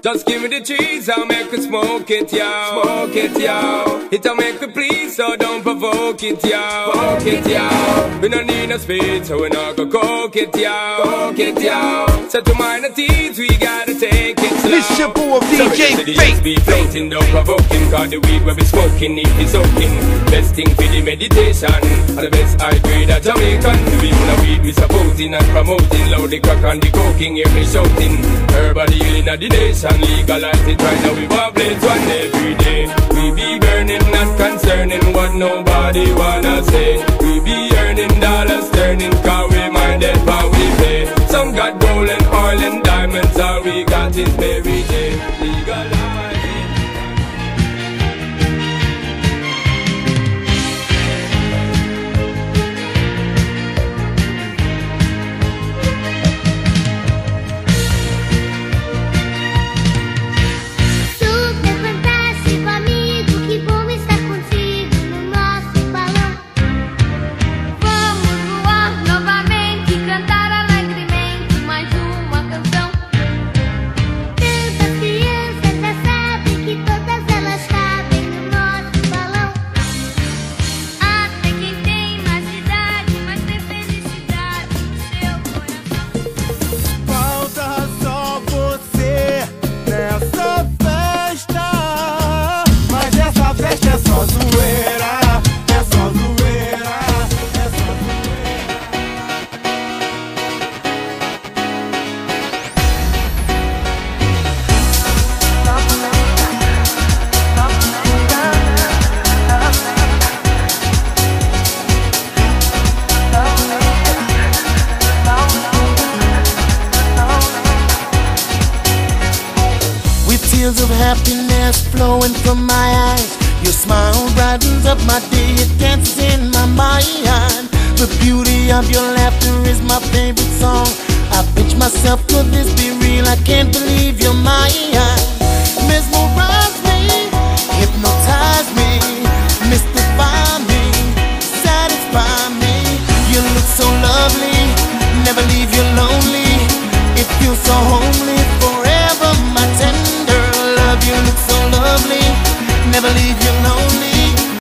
Just give me the cheese, I'll make it smoke it, yo. Smoke it, yo. It'll make me please, so don't provoke it, yo. Smoke it, yo. We don't need no speed, so we not go coke it, yo. Coke it, yo. So to minor teens, we gotta take it slow. This your boy DJ Fake. Be floating, don't provoking, cause the weed we be smoking, need be soaking. Best thing for the meditation, and the best high grade of Jamaican. We even a weed we supporting and promoting. Loud the crack and the coking, hear me shouting. Everybody healing of the nation. Legalize it right now, we want blades one every day. We be burning, not concerning what nobody wanna say. We be earning dollars, turning, cause we minded how we pay. Some got gold and oil and diamonds, all we got is Mary J. Legalize it. Tears of happiness flowing from my eyes. Your smile brightens up my day, it dances in my mind. The beauty of your laughter is my favorite song. I pitch myself, could this be real? I can't believe you're mine.